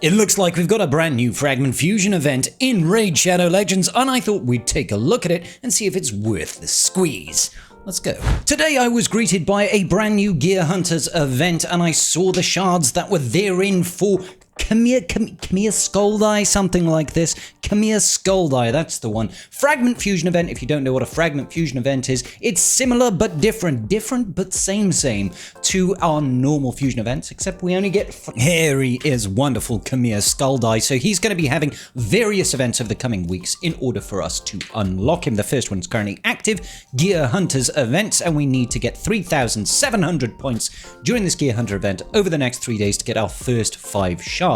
It looks like we've got a brand new Fragment Fusion event in Raid Shadow Legends, and I thought we'd take a look at it and see if it's worth the squeeze. Let's go. Today I was greeted by a brand new Gear Hunters event, and I saw the shards that were therein for Khamir Skuldeye, something like this. Khamir Skuldeye, that's the one. Fragment Fusion event, if you don't know what a Fragment Fusion event is, it's similar but different. Different but same to our normal Fusion events, except we only get... Here he is, wonderful Khamir Skuldeye. So he's going to be having various events over the coming weeks in order for us to unlock him. The first one is currently active, Gear Hunters events, and we need to get 3,700 points during this Gear Hunter event over the next 3 days to get our first 5 shards.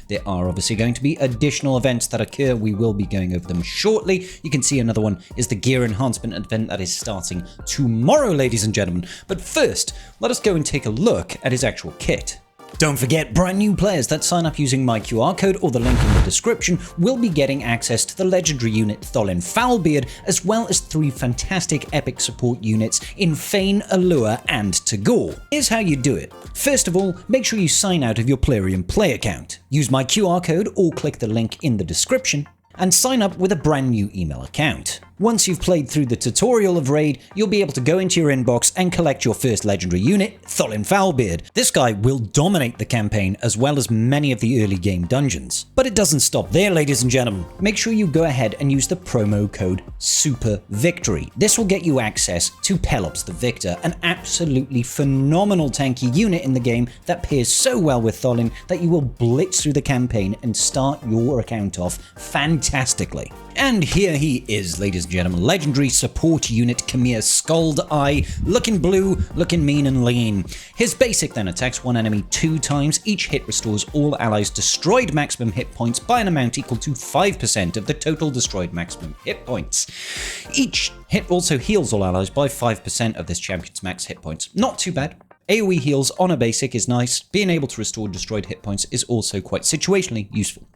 There are obviously going to be additional events that occur. We will be going over them shortly. You can see another one is the Gear Enhancement event that is starting tomorrow, ladies and gentlemen. But first, let us go and take a look at his actual kit. Don't forget, brand new players that sign up using my QR code or the link in the description will be getting access to the legendary unit Tholin Foulbeard, as well as 3 fantastic epic support units in Feign, Allure, and Tagore. Here's how you do it. First of all, make sure you sign out of your Plarium Play account. Use my QR code or click the link in the description, and sign up with a brand new email account. Once you've played through the tutorial of Raid, you'll be able to go into your inbox and collect your first legendary unit, Tholin Foulbeard. This guy will dominate the campaign as well as many of the early game dungeons. But it doesn't stop there, ladies and gentlemen. Make sure you go ahead and use the promo code SUPERVICTORY. This will get you access to Pelops the Victor, an absolutely phenomenal tanky unit in the game that pairs so well with Tholin that you will blitz through the campaign and start your account off fantastically. And here he is, ladies and gentlemen, legendary support unit Khamir Skuldeye, looking blue, looking mean and lean. His basic then attacks one enemy 2 times. Each hit restores all allies' destroyed maximum hit points by an amount equal to 5% of the total destroyed maximum hit points. Each hit also heals all allies by 5% of this champion's max hit points. Not too bad. AoE heals on a basic is nice. Being able to restore destroyed hit points is also quite situationally useful.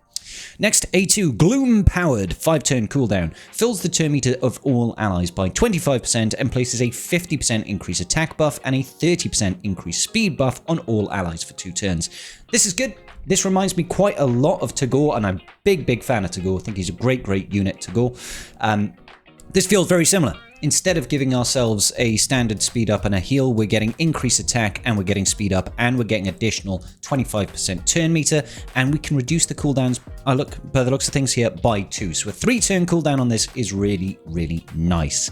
Next, A2, Gloom-powered 5-turn cooldown, fills the turn meter of all allies by 25% and places a 50% increase attack buff and a 30% increase speed buff on all allies for 2 turns. This is good. This reminds me quite a lot of Tagore, and I'm a big fan of Tagore. I think he's a great unit, Tagore. This feels very similar. Instead of giving ourselves a standard speed up and a heal, we're getting increased attack and we're getting speed up and we're getting additional 25% turn meter, and we can reduce the cooldowns, by the looks of things here, by 2. So a 3-turn cooldown on this is really nice.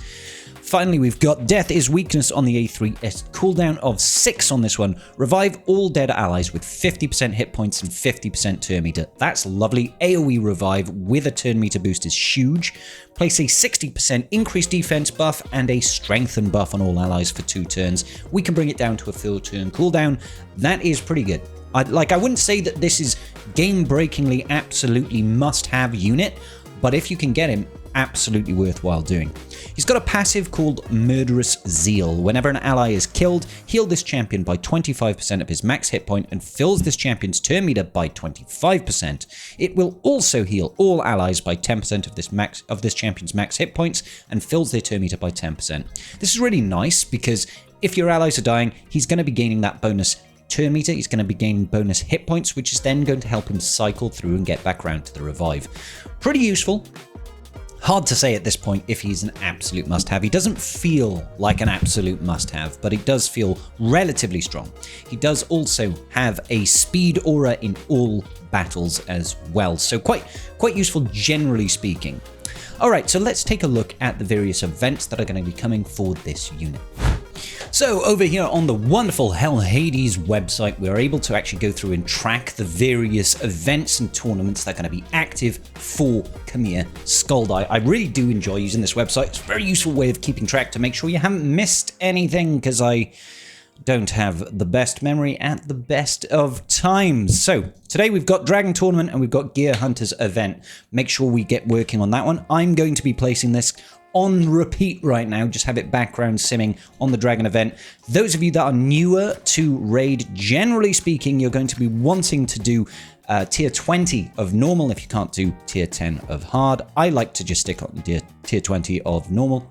Finally, we've got Death is Weakness on the A3, a cooldown of 6 on this one. Revive all dead allies with 50% hit points and 50% turn meter. That's lovely. AoE Revive with a turn meter boost is huge. Place a 60% increased defense buff and a strengthen buff on all allies for 2 turns. We can bring it down to a 4-turn cooldown. That is pretty good. I wouldn't say that this is game-breakingly absolutely must-have unit, but if you can get him, absolutely worthwhile doing. He's got a passive called Murderous Zeal. Whenever an ally is killed, heal this champion by 25% of his max hit point and fills this champion's turn meter by 25%. It will also heal all allies by 10% of this champion's max hit points and fills their turn meter by 10%. This is really nice because if your allies are dying, he's going to be gaining that bonus turn meter, he's going to be gaining bonus hit points, which is then going to help him cycle through and get back around to the revive. Pretty useful. Hard to say at this point if he's an absolute must-have. He doesn't feel like an absolute must-have, but it does feel relatively strong. He does also have a speed aura in all battles as well, so quite useful generally speaking. Alright, so let's take a look at the various events that are going to be coming for this unit. So over here on the wonderful Hell Hades website, we're able to actually go through and track the various events and tournaments that are going to be active for Khamir Skuldeye. I really do enjoy using this website. It's a very useful way of keeping track to make sure you haven't missed anything, because I don't have the best memory at the best of times. So today we've got Dragon Tournament and we've got Gear Hunters event. Make sure we get working on that one. I'm going to be placing this on repeat right now, just have it background simming on the Dragon event. Those of you that are newer to Raid, generally speaking, you're going to be wanting to do tier 20 of normal if you can't do tier 10 of hard. I like to just stick on tier 20 of normal.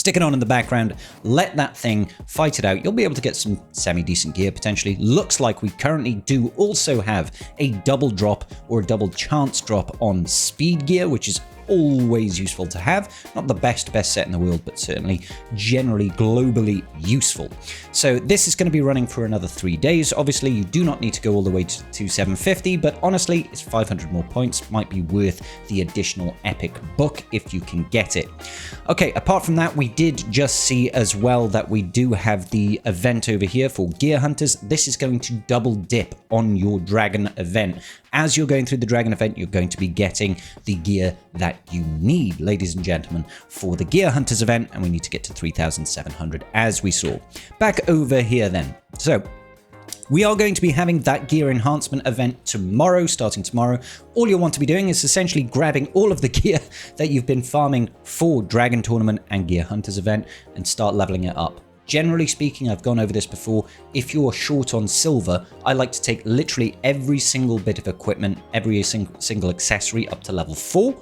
Stick it on in the background, let that thing fight it out. You'll be able to get some semi-decent gear potentially. Looks like we currently do also have a double drop or a double chance drop on speed gear, which is always useful to have. Not the best set in the world, but certainly generally globally useful. So this is going to be running for another 3 days. Obviously, you do not need to go all the way to 750, but honestly, it's 500 more points. Might be worth the additional epic book if you can get it. Okay, apart from that, we did just see as well that we do have the event over here for gear hunters. This is going to double dip on your dragon event. As you're going through the dragon event, you're going to be getting the gear that you need, ladies and gentlemen, for the gear hunters event, and we need to get to 3,700 as we saw. Back over here then. So we are going to be having that gear enhancement event tomorrow, starting tomorrow. All you'll want to be doing is essentially grabbing all of the gear that you've been farming for Dragon Tournament and Gear Hunters event and start leveling it up. Generally speaking, I've gone over this before, if you're short on silver, I like to take literally every single bit of equipment, every single accessory up to level 4,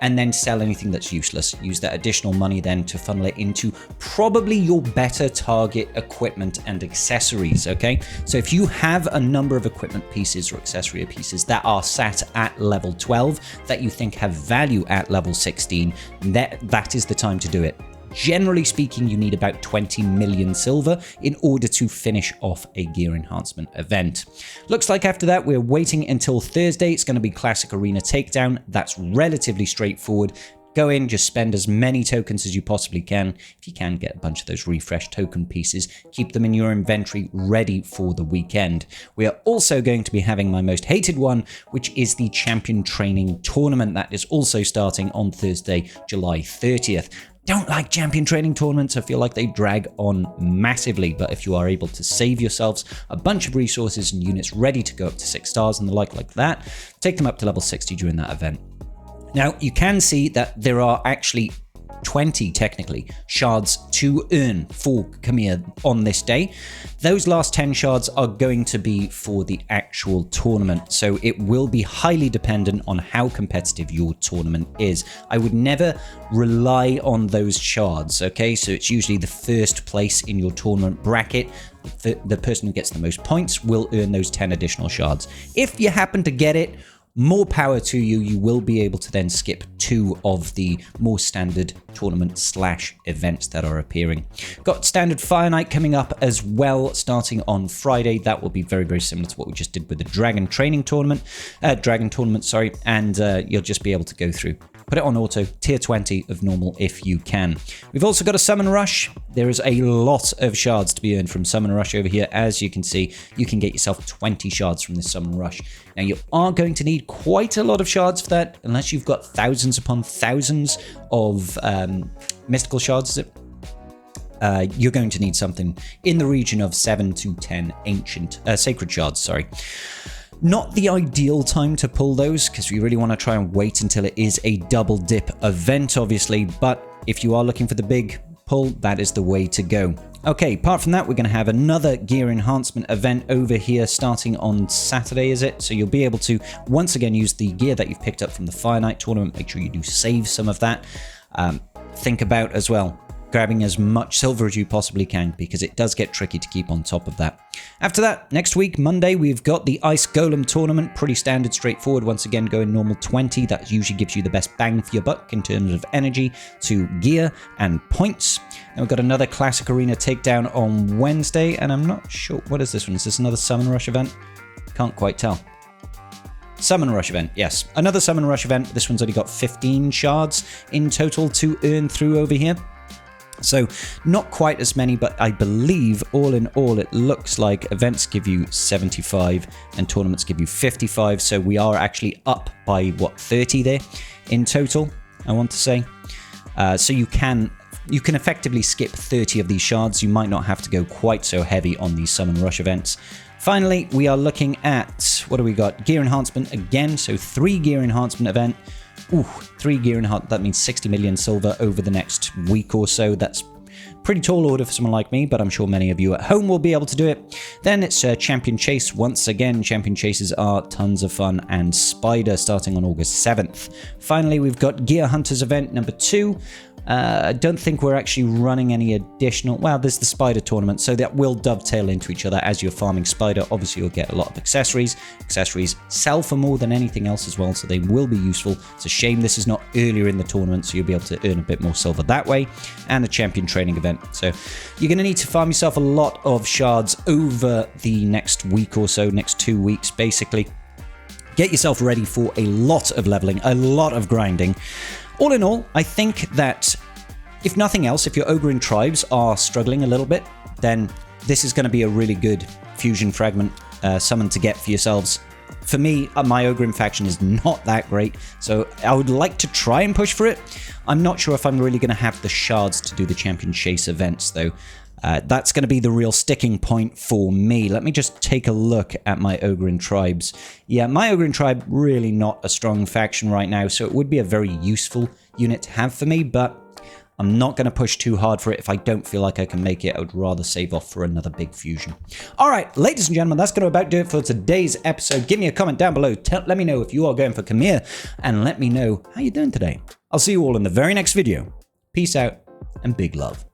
and then sell anything that's useless. Use that additional money then to funnel it into probably your better target equipment and accessories, okay? So if you have a number of equipment pieces or accessory pieces that are sat at level 12 that you think have value at level 16, that is the time to do it. Generally speaking, you need about 20 million silver in order to finish off a gear enhancement event. Looks like after that, we're waiting until Thursday. It's going to be classic arena takedown. That's relatively straightforward. Go in, just spend as many tokens as you possibly can. If you can, get a bunch of those refresh token pieces. Keep them in your inventory ready for the weekend. We are also going to be having my most hated one, which is the Champion Training Tournament. That is also starting on Thursday, July 30th. Don't like champion training tournaments. I feel like they drag on massively, but if you are able to save yourselves a bunch of resources and units ready to go up to 6 stars and the like that, take them up to level 60 during that event. Now, you can see that there are actually 20 technically shards to earn for Khamir on this day. Those last 10 shards are going to be for the actual tournament, so it will be highly dependent on how competitive your tournament is. I would never rely on those shards, okay? So it's usually the first place in your tournament bracket. The person who gets the most points will earn those 10 additional shards. If you happen to get it, more power to you. You will be able to then skip 2 of the more standard tournament/events that are appearing. Got standard Fire Night coming up as well, starting on Friday. That will be very, very similar to what we just did with the Dragon Tournament, and you'll just be able to go through. Put it on auto, tier 20 of normal if you can. We've also got a Summon Rush. There is a lot of shards to be earned from Summon Rush over here. As you can see, you can get yourself 20 shards from this Summon Rush. Now, you are going to need quite a lot of shards for that, unless you've got thousands upon thousands of mystical shards, is it? You're going to need something in the region of 7 to 10 sacred shards, sorry. Not the ideal time to pull those, because we really want to try and wait until it is a double dip event, obviously, but if you are looking for the big pull, that is the way to go. Okay, apart from that, we're going to have another gear enhancement event over here starting on Saturday, is it? So you'll be able to, once again, use the gear that you've picked up from the Fire Night tournament. Make sure you do save some of that. Think about, as well, grabbing as much silver as you possibly can, because it does get tricky to keep on top of that. After that, next week, Monday, we've got the Ice Golem tournament. Pretty standard, straightforward. Once again, going normal 20. That usually gives you the best bang for your buck in terms of energy to gear and points. Then we've got another classic arena takedown on Wednesday, and I'm not sure. What is this one? Is this another Summon Rush event? Can't quite tell. Summon Rush event, yes. Another Summon Rush event. This one's only got 15 shards in total to earn through over here. So not quite as many, but I believe all in all, it looks like events give you 75 and tournaments give you 55. So we are actually up by, what, 30 there in total, I want to say. So you can effectively skip 30 of these shards. You might not have to go quite so heavy on these Summon Rush events. Finally, we are looking at, what do we got? Gear enhancement again. So 3 gear enhancement event. Ooh, 3 gear enhancement. That means 60 million silver over the next week or so. That's pretty tall order for someone like me, but I'm sure many of you at home will be able to do it. Then it's Champion Chase. Once again, Champion Chases are tons of fun, and Spider starting on August 7th. Finally, we've got Gear Hunters event number 2. I don't think we're actually running any additional... Well, there's the spider tournament, so that will dovetail into each other as you're farming spider. Obviously, you'll get a lot of accessories. Accessories sell for more than anything else as well, so they will be useful. It's a shame this is not earlier in the tournament, so you'll be able to earn a bit more silver that way. And the champion training event. So you're going to need to farm yourself a lot of shards over the next week or so, next 2 weeks, basically. Get yourself ready for a lot of leveling, a lot of grinding. All in all, I think that if nothing else, if your Ogre tribes are struggling a little bit, then this is going to be a really good fusion fragment summon to get for yourselves. For me, my Ogre faction is not that great, so I would like to try and push for it. I'm not sure if I'm really going to have the shards to do the champion chase events, though. That's going to be the real sticking point for me. Let me just take a look at my Ogre tribes. Yeah, my Ogre tribe, really not a strong faction right now, so it would be a very useful unit to have for me, but I'm not going to push too hard for it. If I don't feel like I can make it, I would rather save off for another big fusion. All right, ladies and gentlemen, that's going to about do it for today's episode. Give me a comment down below. Let me know if you are going for Khamir, and let me know how you're doing today. I'll see you all in the very next video. Peace out, and big love.